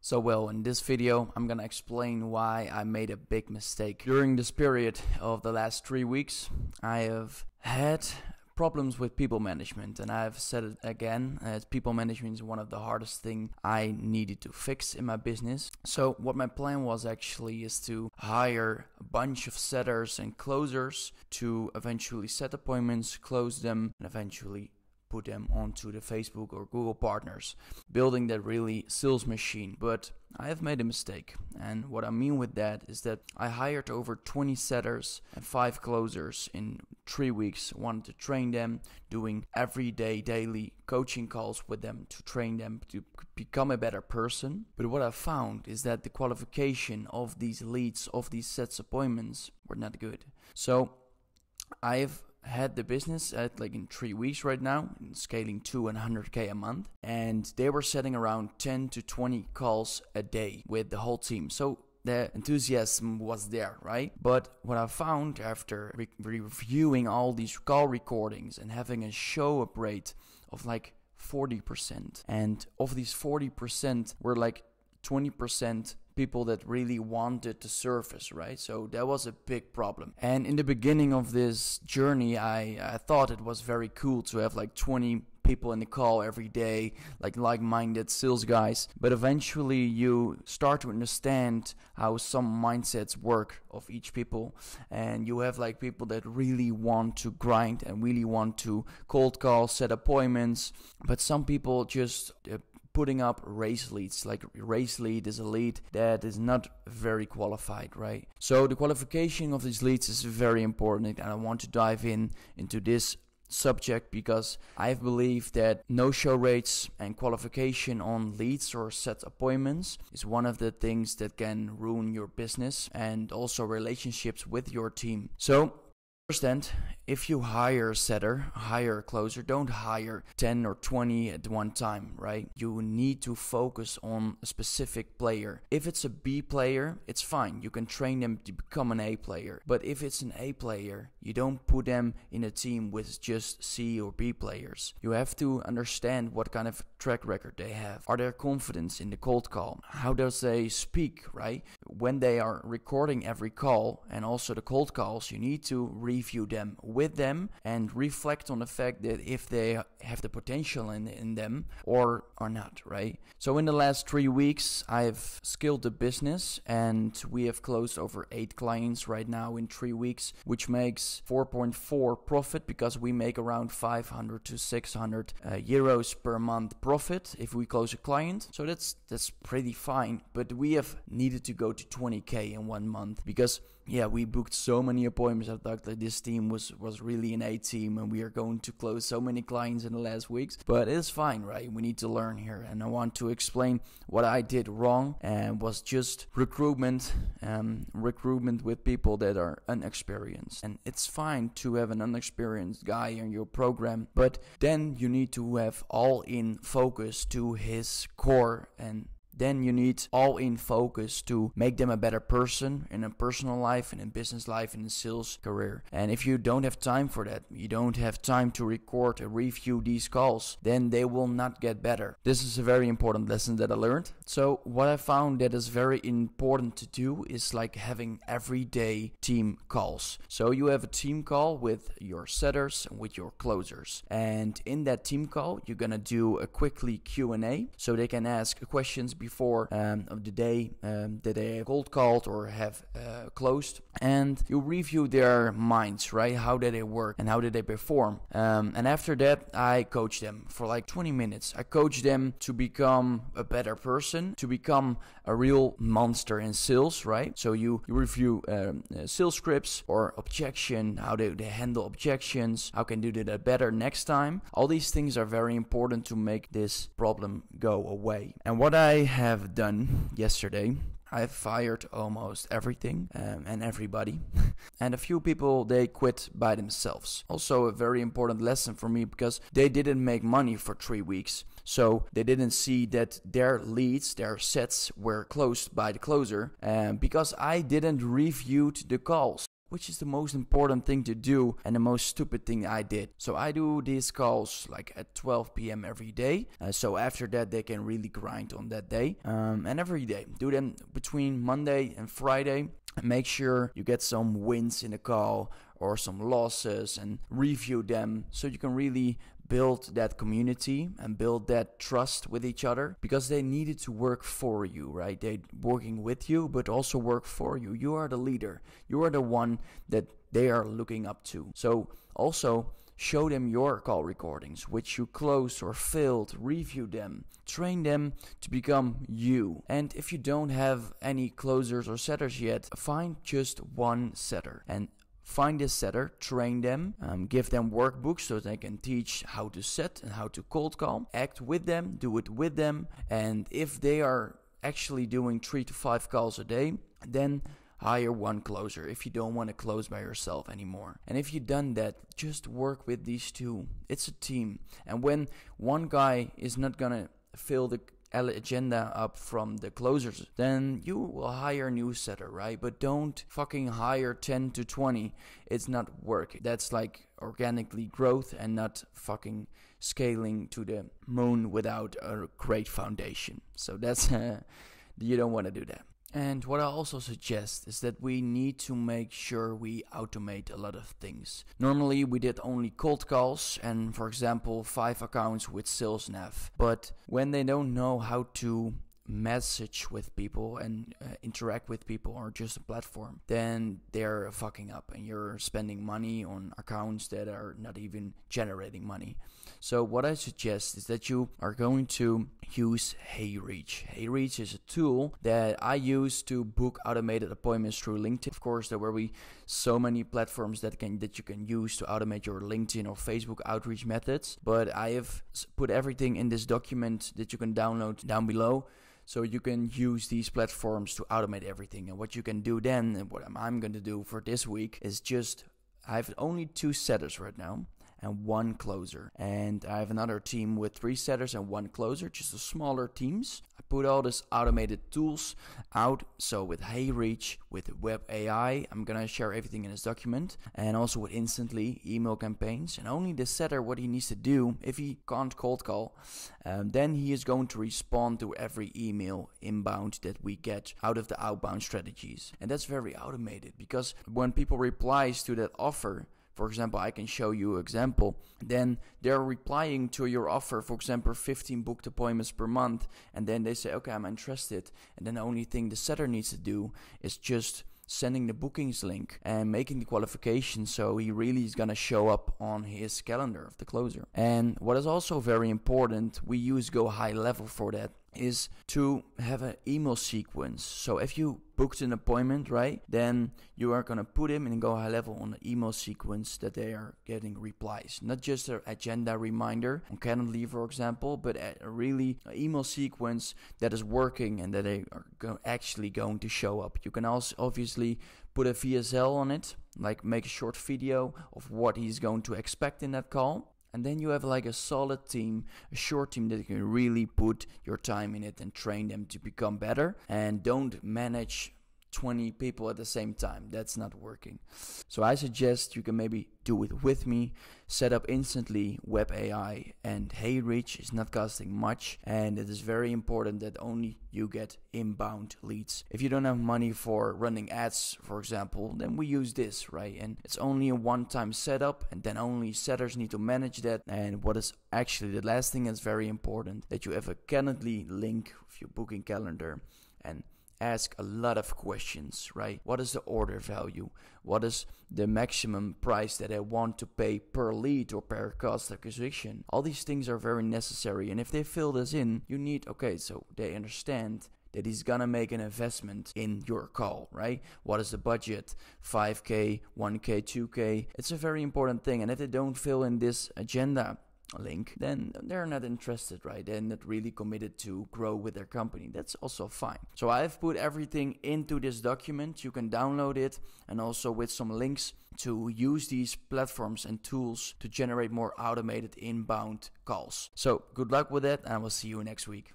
In this video, I'm gonna explain why I made a big mistake. During this period of the last 3 weeks, I have had problems with people management, and I've said it again, as people management is one of the hardest things I needed to fix in my business. So what my plan was actually is to hire a bunch of setters and closers to eventually set appointments, close them, and eventually put them onto the Facebook or Google partners, building that really sales machine. But I have made a mistake, and what I mean with that is that I hired over 20 setters and 5 closers in 3 weeks. Wanted to train them, doing everyday daily coaching calls with them to train them to become a better person. But what I found is that the qualification of these leads, of these sets appointments, were not good. So I've had the business at in 3 weeks right now, scaling to 100k a month, and they were setting around 10 to 20 calls a day with the whole team. So the enthusiasm was there, right? But what I found after reviewing all these call recordings and having a show up rate of 40%, and of these 40% were 20% people that really wanted the service, right? So that was a big problem. And in the beginning of this journey, I thought it was very cool to have 20 people in the call every day, like-minded sales guys. But eventually you start to understand how some mindsets work of each people, and you have people that really want to grind and really want to cold call, set appointments. But some people just putting up race leads. Race lead is a lead that is not very qualified, right? So the qualification of these leads is very important, and I want to dive into this subject because I believe that no-show rates and qualification on leads or set appointments is one of the things that can ruin your business and also relationships with your team. So understand, if you hire a setter, hire a closer, don't hire 10 or 20 at one time, right? You need to focus on a specific player. If it's a B player, it's fine. You can train them to become an A player. But if it's an A player, you don't put them in a team with just C or B players. You have to understand what kind of track record they have. Are they confident in the cold call? How does they speak, right? When they are recording every call and also the cold calls, you need to review them with them and reflect on the fact that if they have the potential in them or not, right? So in the last 3 weeks, I've scaled the business and we have closed over 8 clients right now in 3 weeks, which makes 4.4 profit because we make around 500 to 600 euros per month profit if we close a client. So that's pretty fine, but we have needed to go to 20k in 1 month because we booked so many appointments. I thought that this team was really an A team and we are going to close so many clients in the last weeks. But it's fine, right? We need to learn here. And I want to explain what I did wrong and was just recruitment with people that are inexperienced. And it's fine to have an inexperienced guy in your program, but then you need to have all-in focus to his core, and then you need all-in focus to make them a better person in a personal life and in business life and in sales career. And if you don't have time for that, you don't have time to record and review these calls, then they will not get better. This is a very important lesson that I learned. So what I found that is very important to do is having everyday team calls. So you have a team call with your setters and with your closers. And in that team call, you're gonna do a quickly Q&A so they can ask questions before of the day that they have cold called or have closed, and you review their minds, right? How did they work and how did they perform? And after that, I coach them for 20 minutes. I coach them to become a better person, to become a real monster in sales, right? So you review sales scripts or objection, how they handle objections, how can do that better next time. All these things are very important to make this problem go away. And what I have done yesterday, I fired almost everything and everybody. And a few people, they quit by themselves. Also a very important lesson for me because they didn't make money for 3 weeks. So they didn't see that their leads, their sets were closed by the closer because I didn't review the calls. which is the most important thing to do and the most stupid thing I did. So I do these calls like at 12 p.m. every day. So after that, they can really grind on that day. And every day, do them between Monday and Friday. Make sure you get some wins in the call or some losses and review them so you can really build that community and build that trust with each other, because they needed to work for you, right? They're working with you, but also work for you. You are the leader. You are the one that they are looking up to. So also show them your call recordings, which you closed or failed, review them, train them to become you. And if you don't have any closers or setters yet, find just one setter and find this setter, train them, give them workbooks so they can teach how to set and how to cold call. Act with them, do it with them. And if they are actually doing 3 to 5 calls a day, then hire one closer if you don't want to close by yourself anymore. And if you've done that, just work with these two. It's a team. And when one guy is not gonna fill the agenda up from the closers, then you will hire a new setter, right? But don't fucking hire 10 to 20. It's not working. That's like organically growth and not fucking scaling to the moon without a great foundation. So that's you don't want to do that. And what I also suggest is that we need to make sure we automate a lot of things. Normally we did only cold calls and, for example, 5 accounts with SalesNav. But when they don't know how to message with people and interact with people or just a platform, then they're fucking up and you're spending money on accounts that are not even generating money. So what I suggest is that you are going to use HeyReach. HeyReach is a tool that I use to book automated appointments through LinkedIn. Of course, there will be so many platforms that you can use to automate your LinkedIn or Facebook outreach methods. But I have put everything in this document that you can download down below. So you can use these platforms to automate everything. And what you can do then, and what I'm going to do for this week, is I have only 2 setters right now and 1 closer. And I have another team with 3 setters and 1 closer, just smaller teams. I put all these automated tools out. So with HeyReach, with Web AI, I'm gonna share everything in this document, and also with Instantly email campaigns. And only the setter, what he needs to do, if he can't cold call, then he is going to respond to every email inbound that we get out of the outbound strategies. And that's very automated, because when people replies to that offer, for example, I can show you an example, then they're replying to your offer, for example, 15 booked appointments per month, and then they say, okay, I'm interested. And then the only thing the setter needs to do is just sending the bookings link and making the qualification, so he really is gonna show up on his calendar of the closer. And what is also very important, we use Go High Level for that, is to have an email sequence. So if you booked an appointment, right, then you are gonna put him in Go High Level on the email sequence that they are getting replies, not just an agenda reminder on Calendly, for example, but a really email sequence that is working and that they are actually going to show up. You can also obviously put a VSL on it, like make a short video of what he's going to expect in that call. And then you have like a solid team, a short team that you can really put your time in it and train them to become better. And don't manage 20 people at the same time. That's not working. So I suggest you can maybe do it with me. Set up Instantly, Web AI, and HeyReach is not costing much. And it is very important that only you get inbound leads. If you don't have money for running ads, for example, then we use this, right? And it's only a one-time setup, and then only setters need to manage that. And what is actually the last thing that's very important, that you have a Calendly link with your booking calendar and ask a lot of questions, right? What is the order value? What is the maximum price that I want to pay per lead or per cost acquisition? All these things are very necessary. And if they fill this in, you need, okay, so they understand that he's gonna make an investment in your call, right? What is the budget? 5K, 1K, 2K. It's a very important thing. And if they don't fill in this agenda link, then they're not interested, right? They're not really committed to grow with their company. That's also fine. So I've put everything into this document. You can download it, and also with some links to use these platforms and tools to generate more automated inbound calls. So good luck with that, and I will see you next week.